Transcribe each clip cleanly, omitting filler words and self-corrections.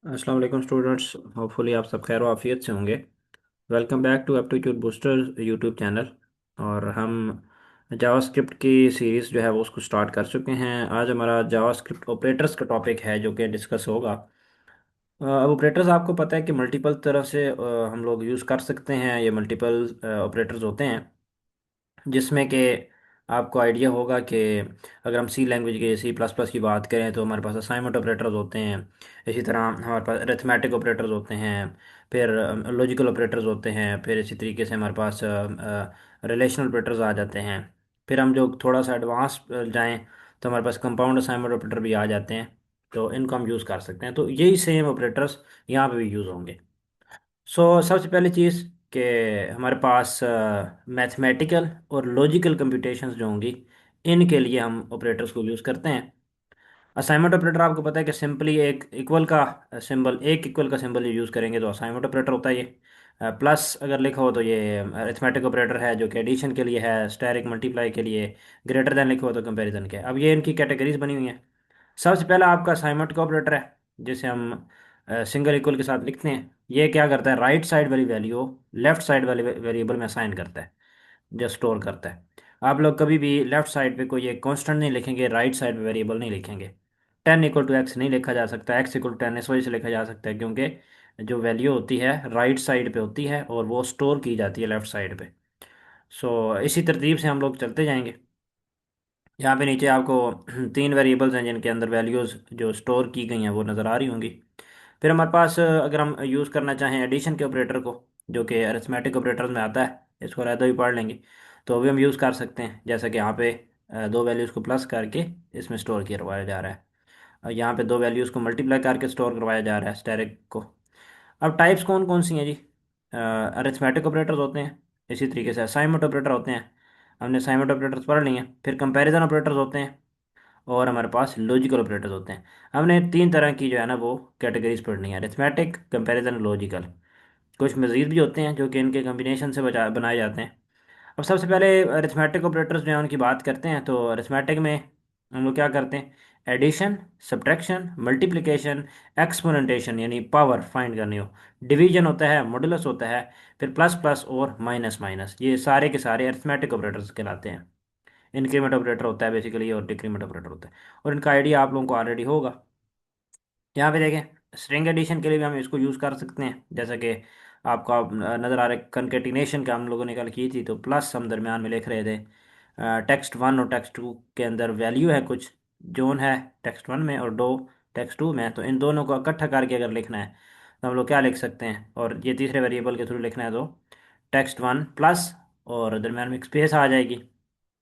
अस्सलाम वालेकुम students. Hopefully आप सब खैर आफियत से होंगे। Welcome back to aptitude booster YouTube channel. और हम जावास्क्रिप्ट की सीरीज़ जो है वो उसको स्टार्ट कर चुके हैं। आज हमारा जावास्क्रिप्ट ऑपरेटर्स का टॉपिक है जो कि डिस्कस होगा। अब ऑपरेटर्स आपको पता है कि मल्टीपल तरह से हम लोग यूज़ कर सकते हैं। ये मल्टीपल ऑपरेटर्स होते हैं जिसमें कि आपको आइडिया होगा कि अगर हम सी लैंग्वेज के सी प्लस प्लस की बात करें तो हमारे पास असाइनमेंट ऑपरेटर्स होते हैं। इसी तरह हमारे पास अरिथमेटिक ऑपरेटर्स होते हैं। फिर लॉजिकल ऑपरेटर्स होते हैं। फिर इसी तरीके से हमारे पास रिलेशनल ऑपरेटर्स आ जाते हैं। फिर हम जो थोड़ा सा एडवांस जाएं तो हमारे पास कंपाउंड असाइनमेंट ऑपरेटर भी आ जाते हैं। तो इनको हम यूज़ कर सकते हैं। तो यही सेम ऑपरेटर्स यहाँ पे भी यूज़ होंगे। सबसे पहली चीज़ कि हमारे पास मैथमेटिकल और लॉजिकल कंप्यूटेशंस जो होंगी इनके लिए हम ऑपरेटर्स को यूज़ करते हैं। असाइनमेंट ऑपरेटर आपको पता है कि सिंपली एक इक्वल का सिंबल एक इक्वल का सिंबल यूज़ करेंगे तो असाइनमेंट ऑपरेटर होता है ये। प्लस अगर लिखा हो तो ये अरिथमेटिक ऑपरेटर है जो कि एडिशन के लिए है, स्टेरिक मल्टीप्लाई के लिए। ग्रेटर देन लिखा हो तो कंपैरिजन के। अब ये इनकी कैटेगरीज बनी हुई हैं। सबसे पहला आपका असाइनमेंट का ऑपरेटर है जिसे हम सिंगल इक्वल के साथ लिखते हैं। ये क्या करता है, राइट साइड वाली वैल्यू लेफ्ट साइड वाले वेरिएबल में असाइन करता है, जो स्टोर करता है। आप लोग कभी भी लेफ्ट साइड पे कोई एक कांस्टेंट नहीं लिखेंगे, राइट साइड पे वेरिएबल नहीं लिखेंगे। 10 = x नहीं लिखा जा सकता, x = 10 इस वजह से लिखा जा सकता है क्योंकि जो वैल्यू होती है राइट साइड पे होती है और वो स्टोर की जाती है लेफ्ट साइड पे। इसी तरतीब से हम लोग चलते जाएंगे। यहाँ पे नीचे आपको तीन वेरिएबल्स हैं जिनके अंदर वैल्यूज़ जो स्टोर की गई हैं वो नज़र आ रही होंगी। फिर हमारे पास अगर हम यूज़ करना चाहें एडिशन के ऑपरेटर को जो कि अरिथमेटिक ऑपरेटर्स में आता है, इसको रहता ही पढ़ लेंगे। तो अभी हम यूज़ कर सकते हैं जैसा कि यहाँ पे दो वैल्यूज़ को प्लस करके इसमें स्टोर करवाया जा रहा है। और यहाँ पे दो वैल्यूज़ को मल्टीप्लाई करके स्टोर करवाया जा रहा है स्टेरिक को। अब टाइप्स कौन कौन सी हैं जी? अरिथमेटिक ऑपरेटर्स होते हैं, इसी तरीके से असाइनमेंट ऑपरेटर होते हैं, हमने असाइनमेंट ऑपरेटर्स पढ़ लिए हैं। फिर कंपैरिजन ऑपरेटर्स होते हैं और हमारे पास लॉजिकल ऑपरेटर्स होते हैं। हमने तीन तरह की जो है ना वो कैटेगरीज पढ़नी है, अरिथमेटिक, कंपैरिजन, लॉजिकल। कुछ मजीद भी होते हैं जो कि इनके कम्बिनेशन से बचा बनाए जाते हैं। अब सबसे पहले अरिथमेटिक ऑपरेटर्स जो है उनकी बात करते हैं। तो अरिथमेटिक में हम लोग क्या करते हैं, एडिशन, सब्ट्रैक्शन, मल्टीप्लिकेशन, एक्सपोनेंटेशन यानी पावर फाइंड करनी हो, डिवीजन होता है, मॉडुलस होता है, फिर प्लस प्लस और माइनस माइनस, ये सारे के सारे अरिथमेटिक ऑपरेटर्स कहलाते हैं। इंक्रीमेंट ऑपरेटर होता है बेसिकली और डिक्रीमेंट ऑपरेटर होता है। और इनका आइडिया आप लोगों को ऑलरेडी होगा। यहाँ पे देखें, स्ट्रिंग एडिशन के लिए भी हम इसको यूज़ कर सकते हैं। जैसा कि आपको नज़र आ रहा है कंकेटिनेशन का हम लोगों ने कल की थी, तो प्लस हम दरमियान में लिख रहे थे। टेक्स्ट वन और टेक्स्ट टू के अंदर वैल्यू है कुछ, जोन है टेक्स्ट वन में और दो टेक्स्ट टू में, तो इन दोनों को इकट्ठा करके अगर लिखना है तो हम लोग क्या लिख सकते हैं, और ये तीसरे वेरिएबल के थ्रू लिखना है तो टेक्स्ट वन प्लस और दरमियान में एक स्पेस आ जाएगी,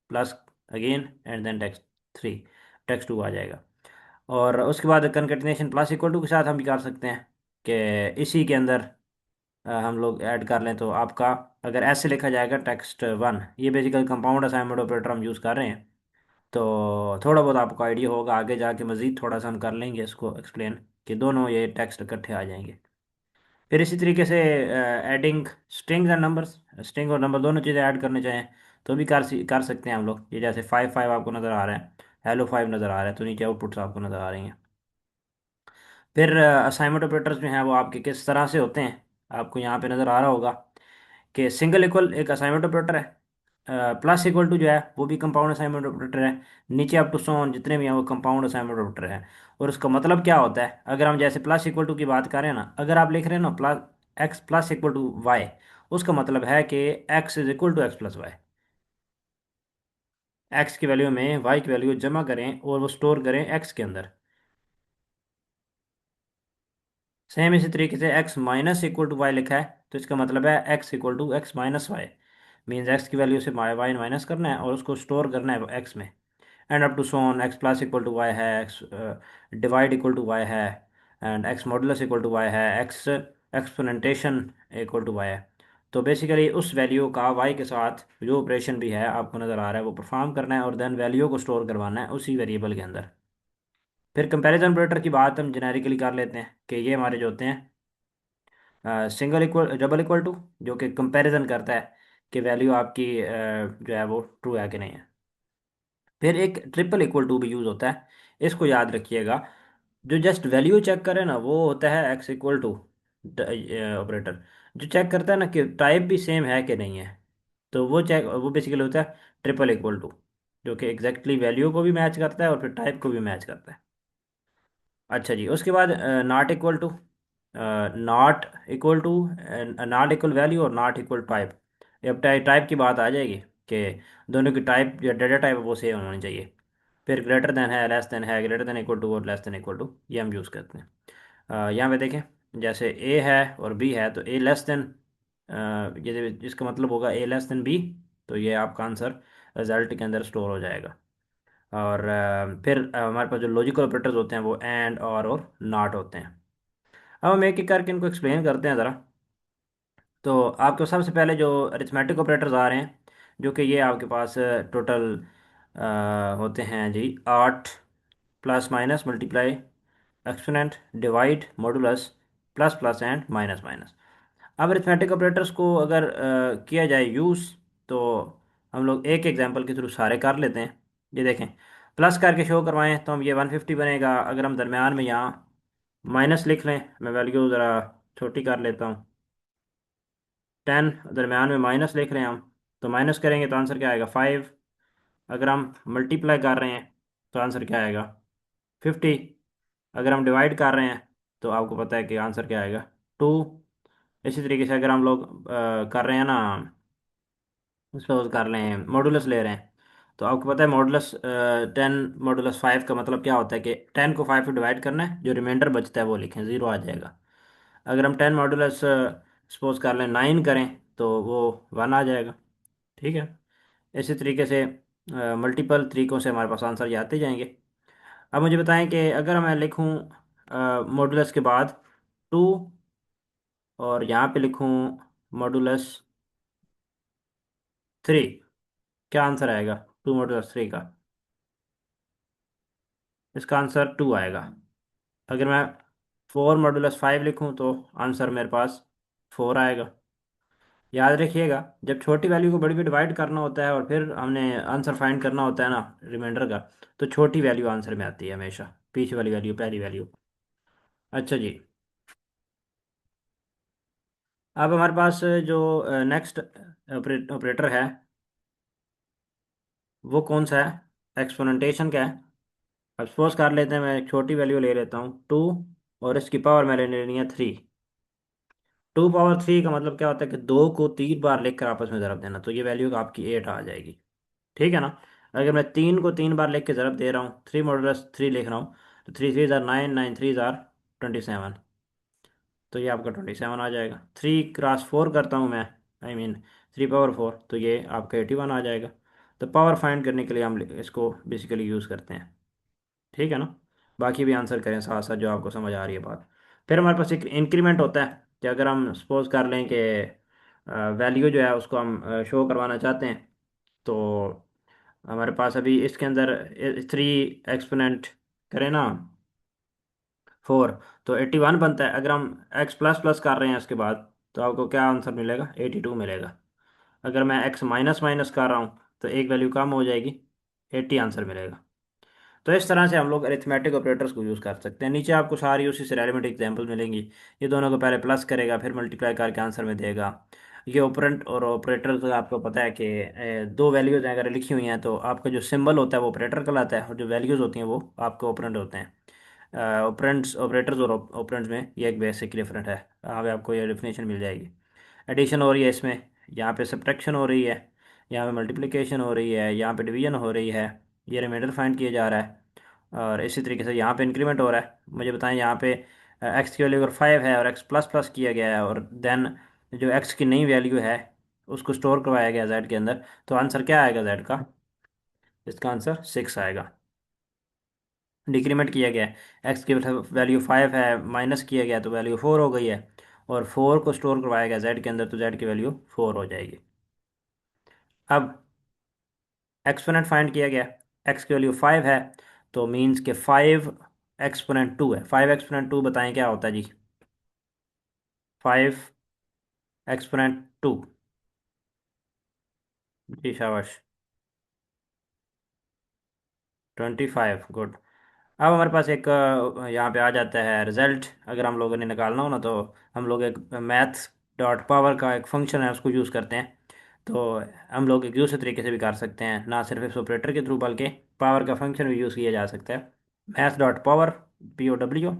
plus again and then text three, text two आ जाएगा। और उसके बाद कंकेटिनेशन प्लस इक्वल टू के साथ हम भी कर सकते हैं कि इसी के अंदर हम लोग ऐड कर लें तो आपका अगर ऐसे लिखा जाएगा टेक्स्ट वन, ये बेसिकली कंपाउंड असाइनमेंट ऑपरेटर हम यूज़ कर रहे हैं। तो थोड़ा बहुत आपको आइडिया होगा, आगे जाके मज़ीद थोड़ा सा हम कर लेंगे इसको एक्सप्लेन कि दोनों ये टेक्स्ट इकट्ठे आ जाएंगे। फिर इसी तरीके से adding strings and numbers, string और नंबर दोनों चीज़ें ऐड करने चाहें तो भी कर सकते हैं हम लोग। ये जैसे फाइव फाइव आपको नज़र आ रहा है, हेलो फाइव नज़र आ रहा है, तो नीचे आउटपुट्स आपको नज़र आ रही हैं। फिर असाइनमेंट ऑपरेटर्स जो हैं वो आपके किस तरह से होते हैं, आपको यहाँ पे नज़र आ रहा होगा कि सिंगल इक्वल एक असाइनमेंट ऑपरेटर है, प्लस इक्वल टू जो है वो भी कंपाउंड असाइनमेंट ऑपरेटर है, नीचे अप टू सो ऑन जितने भी हैं वो कंपाउंड असाइनमेंट ऑपरेटर है। और उसका मतलब क्या होता है, अगर हम जैसे प्लस इक्वल टू की बात करें ना, अगर आप लिख रहे हैं ना plus X plus equal to Y, उसका मतलब है कि X is equal to x plus Y. X की वैल्यू में वाई की वैल्यू जमा करें और वो स्टोर करें एक्स के अंदर। सेम इसी तरीके से x minus equal to y लिखा है तो इसका मतलब है x equal to x minus y. Means x की वैल्यू से वाई माइनस करना है और उसको स्टोर करना है एक्स में। And up to so on x plus equal to Y है, x divide equal to Y है, and x modulus equal to Y है, x exponentiation equal to Y है। तो बेसिकली उस वैल्यू का वाई के साथ जो ऑपरेशन भी है आपको नज़र आ रहा है वो परफॉर्म करना है और देन वैल्यू को स्टोर करवाना है उसी वेरिएबल के अंदर। फिर कंपैरिजन ऑपरेटर की बात हम जेनेरिकली कर लेते हैं कि ये हमारे जो होते हैं single equal double equal to, जो कि कंपैरिजन करता है कि वैल्यू आपकी जो है वो ट्रू है कि नहीं है। फिर एक ट्रिपल इक्वल टू भी यूज़ होता है, इसको याद रखिएगा। जो जस्ट वैल्यू चेक करे ना वो होता है एक्स इक्वल टू ऑपरेटर। जो चेक करता है ना कि टाइप भी सेम है कि नहीं है, तो वो बेसिकली होता है ट्रिपल इक्वल टू, जो कि एग्जैक्टली वैल्यू को भी मैच करता है और फिर टाइप को भी मैच करता है। अच्छा जी, उसके बाद not equal to, not equal to, not equal value और नॉट इक्वल टाइप। अब टाइप टाइप की बात आ जाएगी कि दोनों की टाइप जो डाटा टाइप है वो सेम होनी चाहिए। फिर ग्रेटर देन है, लेस देन है, ग्रेटर देन इक्वल टू और लेस देन इक्वल टू, ये हम यूज़ करते हैं। यहाँ पे देखें, जैसे ए है और बी है, तो ए लेस देन, ये जिसका मतलब होगा ए लेस देन बी, तो ये आपका आंसर रिजल्ट के अंदर स्टोर हो जाएगा। और फिर हमारे पास जो लॉजिकल ऑपरेटर्स होते हैं वो एंड और नॉट होते हैं। अब हम एक एक करके इनको एक्सप्लेन करते हैं ज़रा। तो आपके सबसे पहले जो अरिथमेटिक ऑपरेटर्स आ रहे हैं, जो कि ये आपके पास टोटल होते हैं जी 8, plus minus multiply, exponent, divide, modulus, plus plus and minus minus. अब अरिथमेटिक ऑपरेटर्स को अगर किया जाए यूज़, तो हम लोग एक एग्जांपल के थ्रू सारे कर लेते हैं। ये देखें, प्लस करके शो करवाएं तो हम ये 150 बनेगा। अगर हम दरमियान में यहाँ माइनस लिख लें, मैं वैल्यू ज़रा छोटी कर लेता हूँ, 10, दरमियान में माइनस लिख रहे हैं हम, तो माइनस करेंगे तो आंसर क्या आएगा 5। अगर हम मल्टीप्लाई कर रहे हैं तो आंसर क्या आएगा 50। अगर हम डिवाइड कर रहे हैं तो आपको पता है कि आंसर क्या आएगा 2। इसी तरीके से अगर हम लोग कर रहे हैं ना, सपोज कर लें मॉडुलस ले रहे हैं, तो आपको पता है मॉडुलस 10 मॉडुलस 5 का मतलब क्या होता है कि 10 को 5 से डिवाइड करना है, जो रिमाइंडर बचता है वो लिखें, ज़ीरो आ जाएगा। अगर हम 10 मॉडुलस सपोज कर लें 9 करें तो वो 1 आ जाएगा। ठीक है। इसी तरीके से मल्टीपल तरीकों से हमारे पास आंसर ये आते जाएंगे। अब मुझे बताएं कि अगर मैं लिखूं मॉडुलस के बाद 2, और यहाँ पे लिखूं मॉडुलस 3, क्या आंसर आएगा 2 मॉडुलस 3 का? इसका आंसर 2 आएगा। अगर मैं 4 मॉडुलस 5 लिखूं तो आंसर मेरे पास 4 आएगा। याद रखिएगा, जब छोटी वैल्यू को बड़ी में डिवाइड करना होता है और फिर हमने आंसर फाइंड करना होता है ना रिमाइंडर का, तो छोटी वैल्यू आंसर में आती है हमेशा, पीछे वाली वैल्यू पहली वैल्यू। अच्छा जी, अब हमारे पास जो नेक्स्ट ऑपरेटर है वो कौन सा है, एक्सपोनेंटेशन का है। अब सपोज कर लेते हैं, मैं एक छोटी वैल्यू ले लेता हूँ 2, और इसकी पावर मैंने लेनी है 3। 2 पावर 3 का मतलब क्या होता है कि 2 को 3 बार लिखकर आपस में ज़रब देना, तो ये वैल्यू आपकी 8 आ जाएगी। ठीक है ना। अगर मैं 3 को 3 बार लिख के ज़रब दे रहा हूँ, 3 मॉडुलस 3 लिख रहा हूँ, तो 3 3 ज़ार 9, 9 3 ज़ार 27, तो ये आपका 27 आ जाएगा। 3 क्रॉस 4 करता हूँ मैं, I mean 3 पावर 4, तो ये आपका 81 आ जाएगा। तो पावर फाइंड करने के लिए हम इसको बेसिकली यूज़ करते हैं। ठीक है ना। बाकी भी आंसर करें साथ साथ जो आपको समझ आ रही है बात। फिर हमारे पास एक इंक्रीमेंट होता है कि अगर हम सपोज कर लें कि वैल्यू जो है उसको हम शो करवाना चाहते हैं, तो हमारे पास अभी इसके अंदर 3 एक्सपोनेंट करें ना 4, तो 81 बनता है। अगर हम एक्स प्लस प्लस कर रहे हैं इसके बाद, तो आपको क्या आंसर मिलेगा 82 मिलेगा। अगर मैं एक्स माइनस माइनस कर रहा हूँ तो एक वैल्यू कम हो जाएगी, 80 आंसर मिलेगा। तो इस तरह से हम लोग अरिथमेटिक ऑपरेटर्स को यूज़ कर सकते हैं। नीचे आपको सारी उसी से रेलिवेंट एग्जांपल मिलेंगी। ये दोनों को पहले प्लस करेगा फिर मल्टीप्लाई करके आंसर में देगा। ये ऑपरेंट और ऑपरेटर तो आपको पता है कि दो वैल्यूज अगर लिखी हुई हैं तो आपका जो सिंबल होता है वो ऑपरेटर कहलाता है, और जो वैल्यूज होती हैं वो आपके ऑपरेंट होते हैं। ऑपरेंट्स ऑपरेटर्स और ऑपरेंट्स में ये एक बेसिक डिफरेंट है। यहाँ पे आपको ये डेफिनेशन मिल जाएगी। एडिशन हो रही है इसमें, यहाँ पे सब्ट्रैक्शन हो रही है, यहाँ पे मल्टीप्लिकेशन हो रही है, यहाँ पे डिवीजन हो रही है, ये रिमाइंडर फाइंड किया जा रहा है। और इसी तरीके से यहाँ पे इंक्रीमेंट हो रहा है। मुझे बताएं, यहाँ पे एक्स की वैल्यू अगर 5 है और एक्स प्लस प्लस किया गया है, और देन जो एक्स की नई वैल्यू है उसको स्टोर करवाया गया जेड के अंदर, तो आंसर क्या आएगा जेड का? इसका आंसर 6 आएगा। डिक्रीमेंट किया गया है, एक्स की वैल्यू 5 है, माइनस किया गया तो वैल्यू 4 हो गई है, और 4 को स्टोर करवाया गया जेड के अंदर, तो जेड की वैल्यू 4 हो जाएगी। अब एक्सपोनेंट फाइंड किया गया, एक्स की वैल्यू 5 है, तो मीन्स के 5 एक्सपोनेंट 2 है। 5 एक्सपोनेंट 2 बताएं क्या होता है जी? 5 एक्सपोनेंट 2, जी शाबाश, 25, गुड। अब हमारे पास एक यहाँ पे आ जाता है रिजल्ट। अगर हम लोगों ने निकालना हो ना, तो हम लोग एक मैथ डॉट पावर का एक फंक्शन है, उसको यूज़ करते हैं। तो हम लोग एक दूसरे तरीके से भी कर सकते हैं, ना सिर्फ इस ऑपरेटर के थ्रू बल्कि पावर का फंक्शन भी यूज़ किया जा सकता है। Math dot power, POW।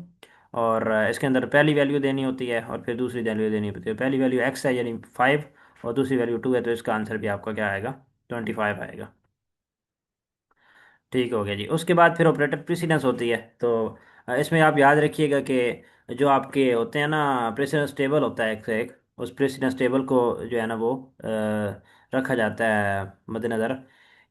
और इसके अंदर पहली वैल्यू देनी होती है और फिर दूसरी वैल्यू देनी होती है। पहली वैल्यू x है यानी 5, और दूसरी वैल्यू 2 है, तो इसका आंसर भी आपका क्या आएगा? 25 आएगा। ठीक हो गया जी। उसके बाद फिर ऑपरेटर प्रेसिडेंस होती है। तो इसमें आप याद रखिएगा कि जो आपके होते हैं ना, प्रेसिडेंस टेबल होता है एक से एक। उस प्रेसिडेंस टेबल को जो है ना वो रखा जाता है मद्देनज़र,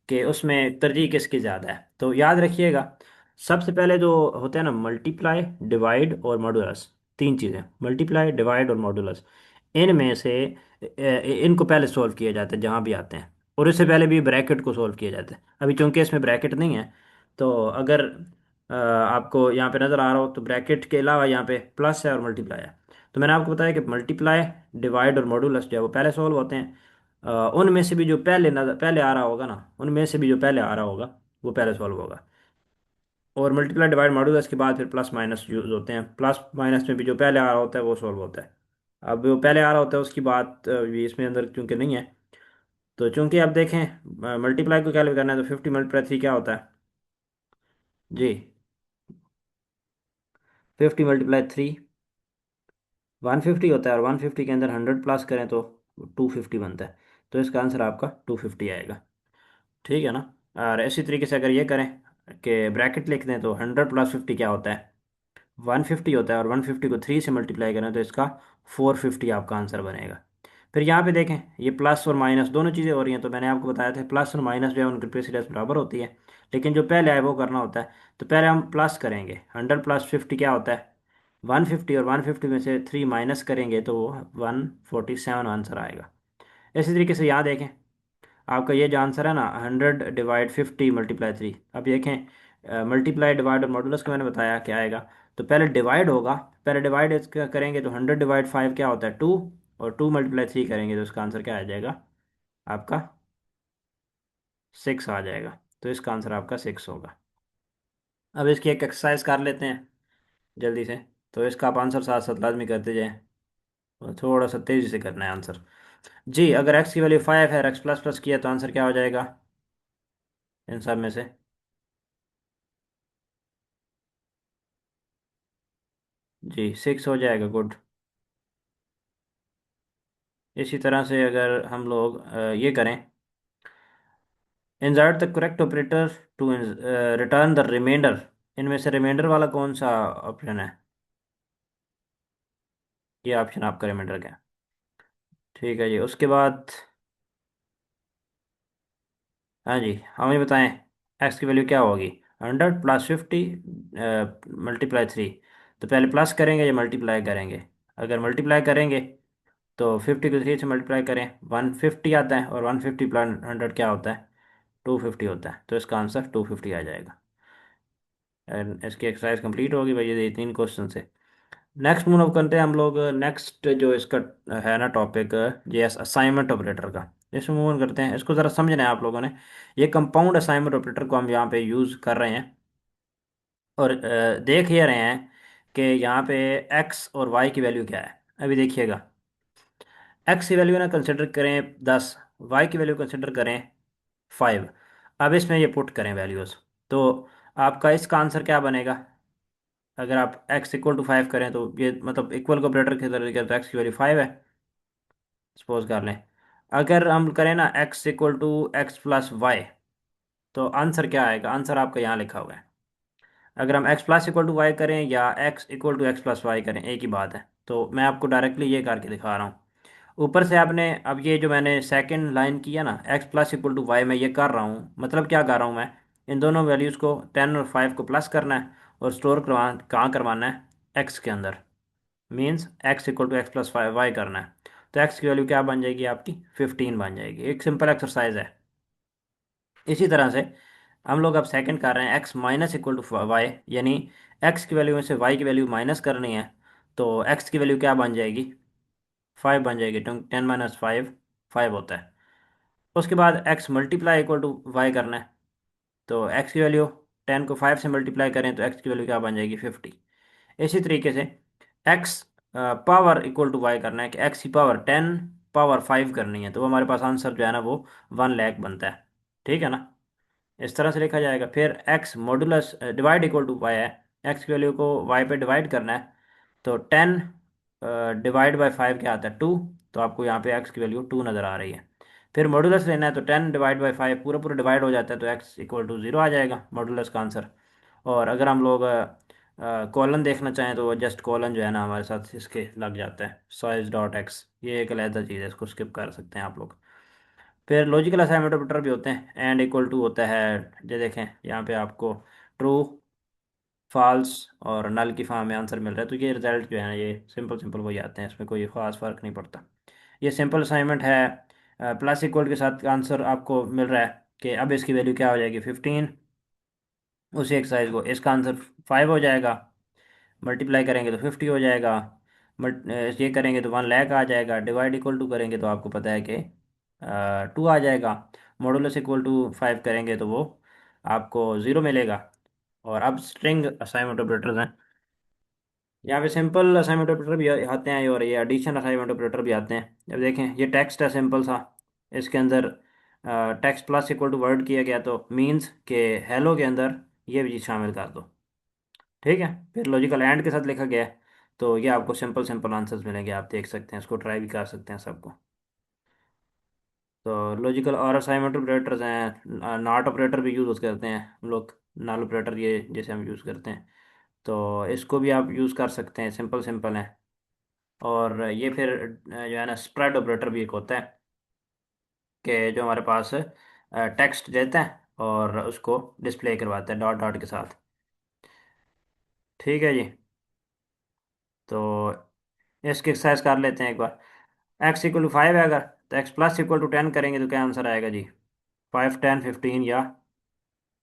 कि उसमें तरजीह किसकी ज़्यादा है। तो याद रखिएगा, सबसे पहले जो होते हैं ना, मल्टीप्लाई, डिवाइड और मॉडुलस। तीन चीज़ें, मल्टीप्लाई, डिवाइड और मॉडुलस। इनमें से इनको पहले सॉल्व किया जाता है जहाँ भी आते हैं। और इससे पहले भी ब्रैकेट को सॉल्व किया जाता है। अभी चूंकि इसमें ब्रैकेट नहीं है, तो अगर आपको यहाँ पे नज़र आ रहा हो, तो ब्रैकेट के अलावा यहाँ पे प्लस है और मल्टीप्लाई है। तो मैंने आपको बताया कि मल्टीप्लाई, डिवाइड और मॉडुलस जो है वो पहले सॉल्व होते हैं। उनमें से भी जो पहले आ रहा होगा ना, उनमें से भी जो पहले आ रहा होगा वो पहले सॉल्व होगा। और मल्टीप्लाई, डिवाइड, मॉडुलस के बाद फिर प्लस माइनस यूज होते हैं। प्लस माइनस में भी जो पहले आ रहा होता है वो सॉल्व होता है। अब जो पहले आ रहा होता है उसकी बात भी इसमें अंदर चूंकि नहीं है। तो चूंकि आप देखें, मल्टीप्लाई को कैलकुलेट करना है, तो 50 × 3 क्या होता है जी? 50 × 3 150 होता है, और 150 के अंदर 100 प्लस करें तो 250 बनता है। तो इसका आंसर आपका 250 आएगा। ठीक है ना? और इसी तरीके से अगर ये करें कि ब्रैकेट लिख दें, तो 100 + 50 क्या होता है? 150 होता है। और 150 को 3 से मल्टीप्लाई करें तो इसका 450 आपका आंसर बनेगा। फिर यहाँ पे देखें, ये प्लस और माइनस दोनों चीज़ें हो रही हैं। तो मैंने आपको बताया था प्लस और माइनस जो है उनकी प्रेसिडेंस बराबर होती है। लेकिन जो पहले आए वो करना होता है। तो पहले हम प्लस करेंगे। 100 + 50 क्या होता है? 150। और 150 में से 3 माइनस करेंगे तो 147 आंसर आएगा। इसी तरीके से यहाँ देखें, आपका ये जो आंसर है ना, 100 / 50 × 3। अब देखें, मल्टीप्लाई, डिवाइड और मॉडुलस का मैंने बताया क्या आएगा। तो पहले डिवाइड होगा। पहले डिवाइड इसका करेंगे तो 100 / 5 क्या होता है? 2। और 2 × 3 करेंगे तो इसका आंसर क्या आ जाएगा आपका? 6 आ जाएगा। तो इसका आंसर आपका 6 होगा। अब इसकी एक एक्सरसाइज कर लेते हैं जल्दी से। तो इसका आप आंसर साथ साथ लाजमी करते जाएं, और थोड़ा सा तेज़ी से करना है आंसर। जी, अगर एक्स की वैल्यू 5 है और एक्स प्लस प्लस किया तो आंसर क्या हो जाएगा इन सब में से? जी, 6 हो जाएगा। गुड। इसी तरह से अगर हम लोग ये करें, insert the correct operator to return the reminder. इनमें से रिमाइंडर वाला कौन सा ऑप्शन है? ये ऑप्शन आपका रिमाइंडर का है। ठीक है जी। उसके बाद हाँ जी, हमें बताएं एक्स की वैल्यू क्या होगी? 100 + 50 × 3। तो पहले प्लस करेंगे या मल्टीप्लाई करेंगे? अगर मल्टीप्लाई करेंगे तो 50 को 3 से मल्टीप्लाई करें, 150 आता है। और 150 + 100 क्या होता है? 250 होता है। तो इसका आंसर 250 आ जाएगा। एंड इसकी एक्सरसाइज कंप्लीट होगी भाई, ये 3 क्वेश्चन से। नेक्स्ट मूव करते हैं हम लोग। नेक्स्ट जो इसका है ना टॉपिक, ये असाइनमेंट ऑपरेटर का। इसमें मूव ऑन करते हैं। इसको ज़रा समझना है आप लोगों ने। ये कंपाउंड असाइनमेंट ऑपरेटर को हम यहाँ पे यूज़ कर रहे हैं। और देख ये रहे हैं कि यहाँ पे एक्स और वाई की वैल्यू क्या है। अभी देखिएगा, एक्स की वैल्यू ना कंसिडर करें 10, वाई की वैल्यू कंसिडर करें 5। अब इसमें ये पुट करें वैल्यूज़, तो आपका इसका आंसर क्या बनेगा? अगर आप x = 5 करें तो ये मतलब इक्वल को ऑपरेटर के तरीके से एक्स की वैल्यू 5 है, सपोज कर लें। अगर हम करें ना x = x + y, तो आंसर क्या आएगा? आंसर आपका यहाँ लिखा हुआ है। अगर हम x += y करें या x = x + y करें, एक ही बात है। तो मैं आपको डायरेक्टली ये करके दिखा रहा हूँ। ऊपर से आपने अब ये जो मैंने सेकंड लाइन किया ना, x += y, मैं ये कर रहा हूँ, मतलब क्या कर रहा हूँ मैं? इन दोनों वैल्यूज़ को 10 और 5 को प्लस करना है, और स्टोर करवा कहाँ करवाना है? x के अंदर। मीन्स x = x + 5 y करना है। तो x की वैल्यू क्या बन जाएगी आपकी? 15 बन जाएगी। एक सिंपल एक्सरसाइज है। इसी तरह से हम लोग अब सेकंड कर रहे हैं x - = y, यानी x की वैल्यू में से y की वैल्यू माइनस करनी है। तो x की वैल्यू क्या बन जाएगी? 5 बन जाएगी। 10 - 5 5 होता है। उसके बाद x × y करना है। तो x की वैल्यू 10 को 5 से मल्टीप्लाई करें तो एक्स की वैल्यू क्या बन जाएगी, 50। इसी तरीके से X power equal to Y करना है कि एक्स की पावर 10 पावर 5 करनी है, तो वो हमारे पास आंसर जो है ना वो 1 लाख बनता है। ठीक है ना। इस तरह से लिखा जाएगा। फिर X modulus divide equal to Y है, एक्स की वैल्यू को वाई पे डिवाइड करना है। तो 10 डिवाइड बाई 5 क्या आता है, 2। तो आपको यहाँ पे एक्स की वैल्यू 2 नज़र आ रही है। फिर मॉडुलस लेना है, तो 10 डिवाइड बाई 5 पूरा पूरा डिवाइड हो जाता है, तो एक्स इक्वल टू 0 आ जाएगा मॉडुलस का आंसर। और अगर हम लोग कॉलन देखना चाहें तो जस्ट कॉलन जो है ना हमारे साथ इसके लग जाता है, साइज डॉट एक्स, ये एक अलहदा चीज़ है, इसको स्किप कर सकते हैं आप लोग। फिर लॉजिकल असाइनमेंट ऑपरेटर भी होते हैं, एंड इक्वल टू होता है। ये देखें यहाँ पे आपको ट्रू, फॉल्स और नल की फॉर्म में आंसर मिल रहा है, तो ये रिजल्ट जो है ना ये सिंपल सिंपल वही आते हैं, इसमें कोई ख़ास फ़र्क नहीं पड़ता। ये सिंपल असाइनमेंट है। प्लस इक्वल के साथ आंसर आपको मिल रहा है कि अब इसकी वैल्यू क्या हो जाएगी, 15। उसी एक्सरसाइज को इसका आंसर 5 हो जाएगा, मल्टीप्लाई करेंगे तो 50 हो जाएगा, ये करेंगे तो 1 लाख आ जाएगा, डिवाइड इक्वल टू करेंगे तो आपको पता है कि 2 आ जाएगा, मॉडुलस इक्वल टू 5 करेंगे तो वो आपको 0 मिलेगा। और अब स्ट्रिंग असाइनमेंट ऑपरेटर्स हैं। यहाँ पे सिंपल असाइनमेंट ऑपरेटर भी आते हैं और ये एडिशन असाइनमेंट ऑपरेटर भी आते हैं। अब देखें ये टेक्स्ट है सिंपल सा, इसके अंदर text plus equal to word किया गया तो मीन्स के हेलो के अंदर ये भी चीज़ शामिल कर दो। ठीक है। फिर लॉजिकल एंड के साथ लिखा गया है, तो ये आपको सिंपल सिंपल आंसर्स मिलेंगे, आप देख सकते हैं, इसको ट्राई भी कर सकते हैं सबको। तो लॉजिकल और असाइनमेंट ऑपरेटर्स हैं, नॉट ऑपरेटर भी यूज़ करते हैं हम लोग, नल ऑपरेटर ये जैसे हम यूज़ करते हैं, तो इसको भी आप यूज़ कर सकते हैं, सिंपल सिंपल है। और ये फिर जो है ना स्प्रेड ऑपरेटर भी एक होता है कि जो हमारे पास टेक्स्ट देता है और उसको डिस्प्ले करवाता है डॉट डॉट के साथ। ठीक है जी। तो इसकी एक्सरसाइज कर लेते हैं एक बार। एक्स इक्वल टू 5 है अगर, तो एक्स प्लस इक्वल टू 10 करेंगे तो क्या आंसर आएगा जी, 5 10 15 या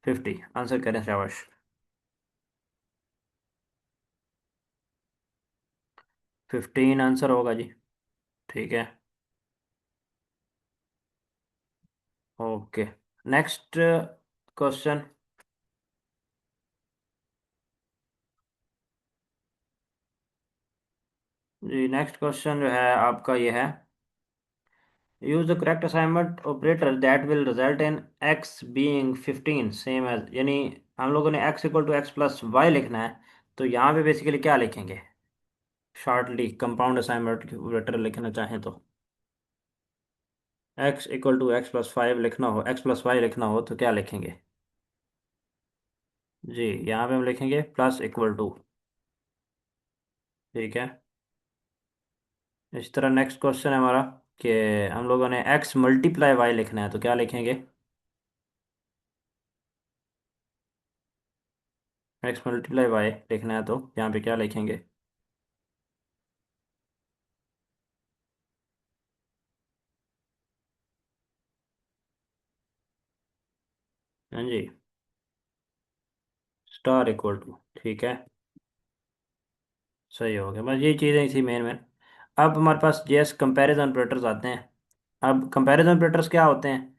50, आंसर करें शाबाश। 15 आंसर होगा जी। ठीक है। ओके। Next question. जी नेक्स्ट क्वेश्चन जो है आपका ये है, use the correct assignment operator that will result in x being 15 same as, यानी हम लोगों ने x equal to x plus y लिखना है, तो यहाँ पे बेसिकली क्या लिखेंगे, शॉर्टली कंपाउंड असाइनमेंट ऑपरेटर लिखना चाहें तो X equal to x plus 5 लिखना हो, एक्स प्लस वाई लिखना हो तो क्या लिखेंगे। जी यहाँ पे हम लिखेंगे प्लस इक्वल टू। ठीक है। इस तरह नेक्स्ट क्वेश्चन है हमारा कि हम लोगों ने एक्स मल्टीप्लाई वाई लिखना है तो क्या लिखेंगे, एक्स मल्टीप्लाई वाई लिखना है तो यहाँ पे क्या लिखेंगे। हाँ जी, स्टार इक्वल टू। ठीक है, सही हो गया, बस ये चीज़ें इसी मेन में। अब हमारे पास जेएस कंपैरिजन ऑपरेटर्स आते हैं। अब कंपैरिजन ऑपरेटर्स क्या होते हैं,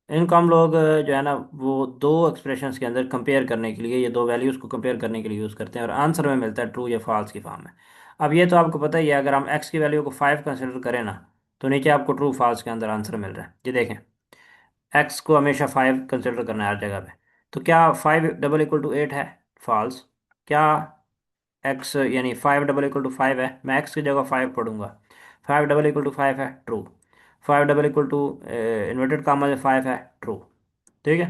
इनको हम लोग जो है ना वो दो एक्सप्रेशंस के अंदर कंपेयर करने के लिए, ये दो वैल्यूज़ को कंपेयर करने के लिए यूज़ करते हैं और आंसर में मिलता है ट्रू या फॉल्स की फॉर्म में। अब ये तो आपको पता ही है, अगर हम एक्स की वैल्यू को 5 कंसिडर करें ना, तो नीचे आपको ट्रू फॉल्स के अंदर आंसर मिल रहा है, ये देखें। एक्स को हमेशा 5 कंसिडर करना है हर जगह पे, तो क्या 5 डबल इक्वल टू 8 है, फॉल्स। क्या एक्स यानी 5 डबल इक्वल टू 5 है, मैं एक्स की जगह 5 पढ़ूंगा, 5 डबल इक्वल टू 5 है, true. 5 double equal to inverted comma में 5 है, ट्रू। ठीक है।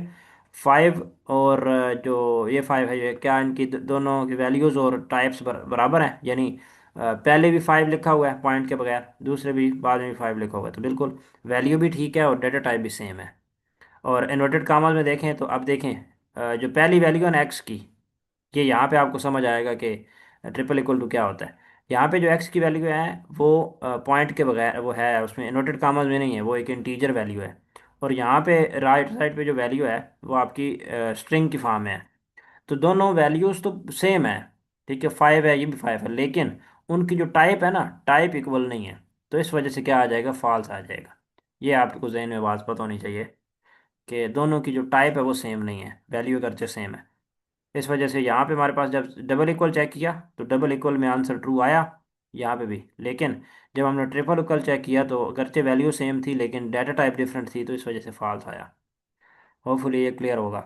5 और जो ये 5 है, ये क्या इनकी दोनों की वैल्यूज़ और टाइप्स बराबर हैं, यानी पहले भी 5 लिखा हुआ है पॉइंट के बगैर, दूसरे भी बाद में भी 5 लिखा हुआ है, तो बिल्कुल वैल्यू भी ठीक है और डेटा टाइप भी सेम है। और इन्वर्टेड कामास में देखें तो अब देखें जो पहली वैल्यू है ना एक्स की, ये यहाँ पे आपको समझ आएगा कि ट्रिपल इक्वल टू क्या होता है। यहाँ पे जो एक्स की वैल्यू है वो पॉइंट के बगैर वो है, उसमें इन्वर्टेड कामास में नहीं है, वो एक इंटीजर वैल्यू है। और यहाँ पे राइट साइड पे जो वैल्यू है वो आपकी स्ट्रिंग की फॉर्म में है। तो दोनों वैल्यूज़ तो सेम है, ठीक है, 5 है, ये भी 5 है, लेकिन उनकी जो टाइप है ना, टाइप इक्वल नहीं है, तो इस वजह से क्या आ जाएगा, फॉल्स आ जाएगा। ये आपको जहन में बात पता होनी चाहिए कि दोनों की जो टाइप है वो सेम नहीं है, वैल्यू अगरचे सेम है। इस वजह से यहाँ पे हमारे पास जब डबल इक्वल चेक किया तो डबल इक्वल में आंसर ट्रू आया, यहाँ पे भी। लेकिन जब हमने ट्रिपल इक्वल चेक किया तो अगरचे वैल्यू सेम थी लेकिन डाटा टाइप डिफरेंट थी, तो इस वजह से फॉल्स आया। होपफुली ये क्लियर होगा।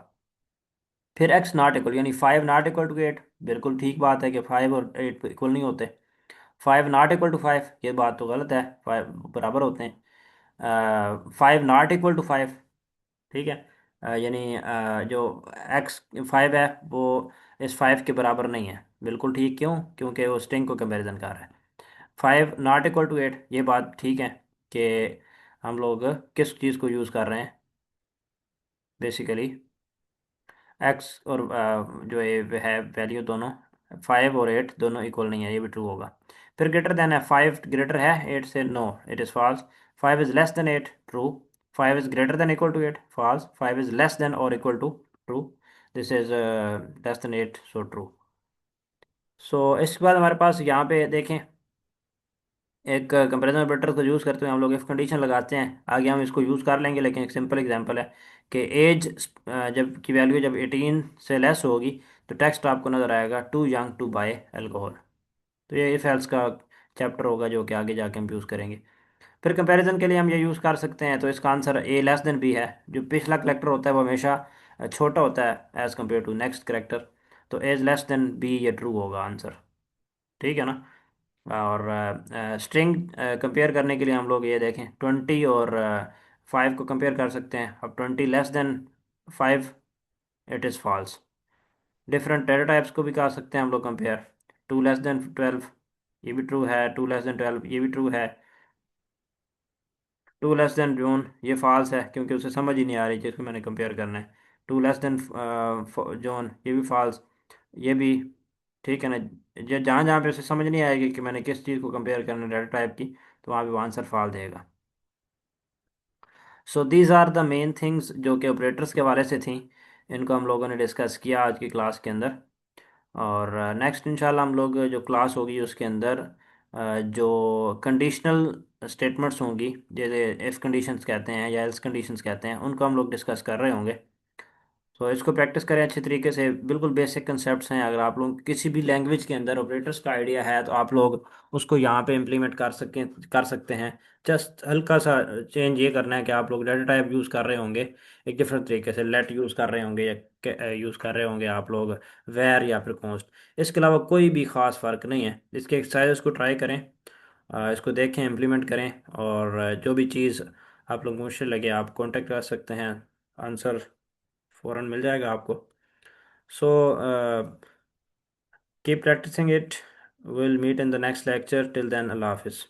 फिर एक्स नॉट इक्वल यानी 5 नॉट इक्वल टू 8, बिल्कुल ठीक बात है कि 5 और 8 इक्वल नहीं होते। 5 नॉट इक्वल टू 5, ये बात तो गलत है, 5 बराबर होते हैं। 5 नॉट इक्वल टू 5, ठीक है। यानी जो एक्स 5 है वो इस 5 के बराबर नहीं है, बिल्कुल ठीक। क्यों? क्योंकि वो स्ट्रिंग को कंपैरिजन कर रहा है। 5 नॉट इक्वल टू 8, ये बात ठीक है कि हम लोग किस चीज़ को यूज़ कर रहे हैं बेसिकली। एक्स और जो ये है वैल्यू दोनों 5 और 8 दोनों इक्वल नहीं है, ये भी ट्रू होगा। फिर ग्रेटर देन है, 5 ग्रेटर है 8 से, no it is false. 5 is less than 8, true. 5 is greater than equal to 8, false. 5 is less than और equal to, true. This is less than 8, so true. So इसके बाद हमारे पास यहाँ पे देखें, एक कंपेरिजन ऑपरेटर को यूज़ करते हुए हम लोग इफ कंडीशन लगाते हैं। आगे हम इसको यूज़ कर लेंगे, लेकिन एक सिंपल एग्जांपल है कि एज जब की वैल्यू जब 18 से लेस होगी तो टेक्स्ट आपको नज़र आएगा too young to buy alcohol. तो ये इफ एल्स का चैप्टर होगा जो कि आगे जाके हम यूज़ करेंगे। फिर कंपैरिजन के लिए हम ये यूज़ कर सकते हैं, तो इसका answer A less than B है। जो पिछला करेक्टर होता है वो हमेशा छोटा होता है as compare to next character. तो एज लेस देन बी, ये ट्रू होगा आंसर, ठीक है ना। और स्ट्रिंग कंपेयर करने के लिए हम लोग ये देखें, 20 और 5 को कंपेयर कर सकते हैं। अब 20 less than 5, it is false. Different data types को भी कर सकते हैं हम लोग कंपेयर। 2 लेस देन 12, ये भी ट्रू है। 2 लेस देन 12, ये भी ट्रू है। 2 लेस देन जून, ये फॉल्स है क्योंकि उसे समझ ही नहीं आ रही जिसको मैंने कंपेयर करना है। 2 लेस देन जॉन, ये भी फॉल्स। ये भी ठीक है ना। जहाँ जहाँ पे उसे समझ नहीं आएगी कि मैंने किस चीज़ को कंपेयर करना है डाटा टाइप की, तो वहाँ पे वो आंसर फॉल देगा। So these are the main things जो कि ऑपरेटर्स के हवाले से थी, इनको हम लोगों ने डिस्कस किया आज की क्लास के अंदर। और नेक्स्ट इंशाल्लाह हम लोग जो क्लास होगी उसके अंदर जो कंडीशनल स्टेटमेंट्स होंगी, जैसे इफ़ कंडीशंस कहते हैं या एल्स कंडीशंस कहते हैं, उनको हम लोग डिस्कस कर रहे होंगे। तो इसको प्रैक्टिस करें अच्छे तरीके से। बिल्कुल बेसिक कंसेप्ट्स हैं। अगर आप लोग किसी भी लैंग्वेज के अंदर ऑपरेटर्स का आइडिया है तो आप लोग उसको यहाँ पे इम्प्लीमेंट कर सकते हैं। जस्ट हल्का सा चेंज ये करना है कि आप लोग डाटा टाइप यूज़ कर रहे होंगे एक डिफरेंट तरीके से, लेट यूज़ कर रहे होंगे या यूज़ कर रहे होंगे आप लोग वेर या फिर कॉन्स्ट। इसके अलावा कोई भी ख़ास फ़र्क नहीं है। इसके एक्सरसाइज को ट्राई करें, इसको देखें, इम्प्लीमेंट करें। और जो भी चीज़ आप लोग मुश्किल लगे आप कांटेक्ट कर सकते हैं, आंसर फ़ौरन मिल जाएगा आपको। So keep practicing it. Will meet in the next lecture. Till then, अल्लाह हाफिज़।